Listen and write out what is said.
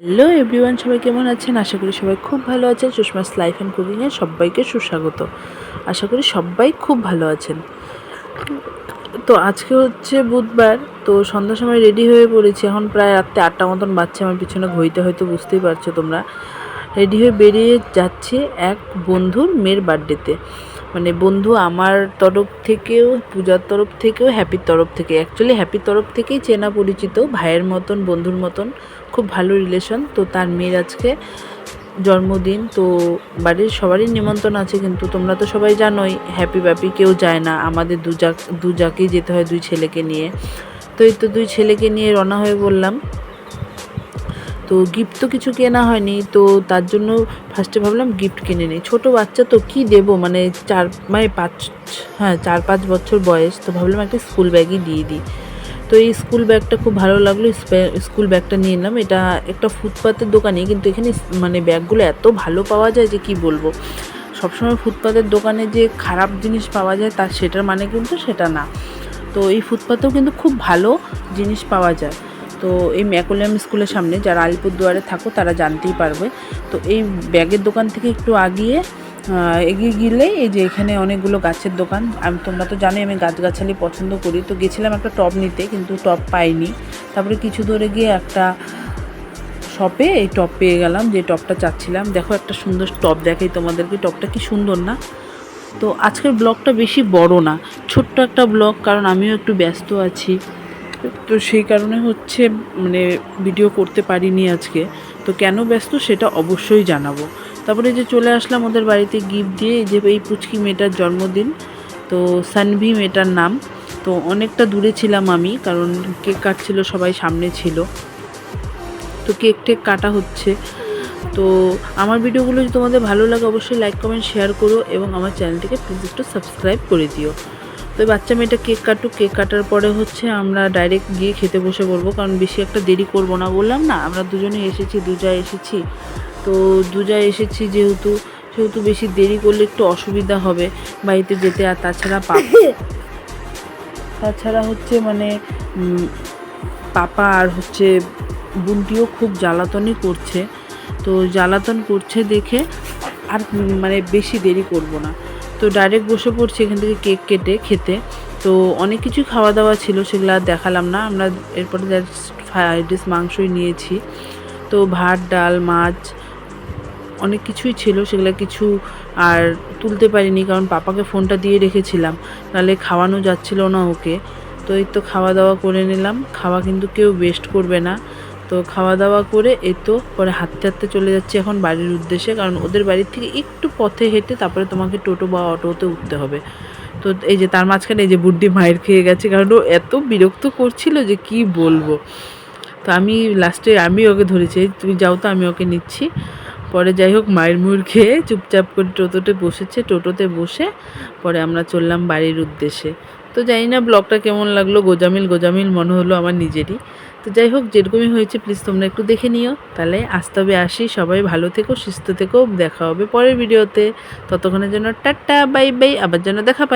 Hello everyone, সবাই কেমন আছেন? আশা করি সবাই খুব ভালো আছেন। সুষমাস লাইফ অ্যান্ড কুকিংয়ে সবাইকে সুস্বাগত। আশা করি সবাই খুব ভালো আছেন। তো আজকে হচ্ছে বুধবার, তো সন্ধ্যার সময় রেডি হয়ে পড়েছি। এখন প্রায় রাত্রে 8টা মতন বাজছে। আমার পিছনে ঘড়িতে হয়তো বুঝতেই পারছো তোমরা। রেডি হয়ে বেরিয়ে যাচ্ছে এক বন্ধুর মেয়ের বার্থডেতে। মানে বন্ধু আমার তরফ থেকেও, পূজার তরফ থেকেও, হ্যাপির তরফ থেকে। অ্যাকচুয়ালি হ্যাপির তরফ থেকেই চেনা পরিচিত, ভাইয়ের মতন, বন্ধুর মতন, খুব ভালো রিলেশন। তো তার মেয়ের আজকে জন্মদিন, তো বাড়ির সবারই নিমন্ত্রণ আছে। কিন্তু তোমরা তো সবাই জানোই হ্যাপি ব্যাপি কেউ যায় না, আমাদের দুজাকেই যেতে হয়, দুই ছেলেকে নিয়ে। তো এই তো দুই ছেলেকে নিয়ে রওনা হয়ে বললাম। তো গিফট তো কিছু কেনা হয়নি, তো তার জন্য ফার্স্টে ভাবলাম গিফট কিনে নিই। ছোটো বাচ্চা তো কী দেবো, মানে 4-5 বছর বয়স। তো ভাবলাম একটা স্কুল ব্যাগই দিয়ে দিই। তো এই স্কুল ব্যাগটা খুব ভালো লাগলো, স্কুল ব্যাগটা নিয়ে নিলাম। এটা একটা ফুটপাতের দোকানে, কিন্তু এখানে মানে ব্যাগগুলো এত ভালো পাওয়া যায় যে কি বলবো। সবসময় ফুটপাতের দোকানে যে খারাপ জিনিস পাওয়া যায় সেটার মানে কিন্তু সেটা না। তো এই ফুটপাতেও কিন্তু খুব ভালো জিনিস পাওয়া যায়। তো এই ম্যাকোলিয়াম স্কুলের সামনে যারা আলিপুরদুয়ারে থাকো তারা জানতেই পারবে। তো এই ব্যাগের দোকান থেকে একটু এগিয়ে গেলে এই যে এখানে অনেকগুলো গাছের দোকান। তোমরা তো জানোই আমি গাছগাছালি পছন্দ করি। তো গেছিলাম একটা টব নিতে, কিন্তু টব পাইনি। তারপরে কিছু দূরে গিয়ে একটা শপে এই টব পেয়ে গেলাম, যে টবটা চাচ্ছিলাম। দেখো একটা সুন্দর টব দেখাই তোমাদেরকে, টবটা কি সুন্দর না? তো আজকের ব্লগটা বেশি বড় না, ছোট্ট একটা ব্লগ, কারণ আমিও একটু ব্যস্ত আছি। তো সেই কারণে হচ্ছে মানে ভিডিও করতে পারিনি আজকে। তো কেন ব্যস্ত সেটা অবশ্যই জানাবো। তারপরে যে চলে আসলাম ওদের বাড়িতে গিফট দিয়ে, যে এই পুচকি মেয়েটার জন্মদিন। তো সানভি মেয়েটার নাম। তো অনেকটা দূরে ছিলাম আমি, কারণ কেক কাটছিল, সবাই সামনে ছিল। তো কেক টেক কাটা হচ্ছে। তো আমার ভিডিওগুলো যদি তোমাদের ভালো লাগে অবশ্যই লাইক কমেন্ট শেয়ার করো, এবং আমার চ্যানেলটিকে প্লিজ একটু সাবস্ক্রাইব করে দিও। তো বাচ্চা মেয়েটা কেক কাটুক, কেক কাটার পরে হচ্ছে আমরা ডাইরেক্ট গিয়ে খেতে বসে পড়বো, কারণ বেশি একটা দেরি করব না। বললাম না আমরা দুজনেই এসেছি, এসেছি। তো এসেছি সেহেতু বেশি দেরি করলে একটু অসুবিধা হবে বাড়িতে যেতে। আর তাছাড়া হচ্ছে মানে পাপা আর হচ্ছে বোনটিও খুব জ্বালাতনই করছে। তো জ্বালাতন করছে দেখে আর মানে বেশি দেরি করব না। তো ডাইরেক্ট বসে পড়ছি এখান থেকে কেক কেটে খেতে। তো অনেক কিছুই খাওয়া দাওয়া ছিল, সেগুলো আর দেখালাম না। আমরা এরপরে ফ্রাইড রাইস, মাংসই নিয়েছি। তো ভাত, ডাল, মাছ, অনেক কিছুই ছিল, সেগুলো কিছু আর তুলতে পারিনি, কারণ পাপাকে ফোনটা দিয়ে রেখেছিলাম, নাহলে খাওয়ানো যাচ্ছিল না ওকে। তো এই তো খাওয়া দাওয়া করে নিলাম। খাওয়া কিন্তু কেউ ওয়েস্ট করবে না। তো খাওয়া দাওয়া করে এই তো পরে হাঁটতে হাঁটতে চলে যাচ্ছি এখন বাড়ির উদ্দেশ্যে, কারণ ওদের বাড়ির থেকে একটু পথে হেঁটে তারপরে তোমাকে টোটো বা অটোতে উঠতে হবে। তো এই যে তার মাঝখানে এই যে বুড্ডি মায়ের খেয়ে গেছে, কারণ ও এত বিরক্ত করছিল যে কি বলবো। তো আমি লাস্টে ওকে ধরেছি, তুমি যাও তো, আমি ওকে নিচ্ছি। পরে যাই হোক মায়ের মুড় খেয়ে চুপচাপ করে টোটোতে বসে পরে আমরা চললাম বাড়ির উদ্দেশ্যে। তো জানি না ব্লগটা কেমন লাগলো, গোজামিল মনে হলো আমার নিজেরই। তো যাই হোক, যেরকমই হয়েছে প্লিজ তোমরা একটু দেখে নিও। তাহলে আসতে হবে, আসি। সবাই ভালো থেকো, সুস্থ থেকো। দেখা হবে পরের ভিডিওতে। ততক্ষণের জন্য টাটা বাই বাই, আবার যেন দেখা পাই।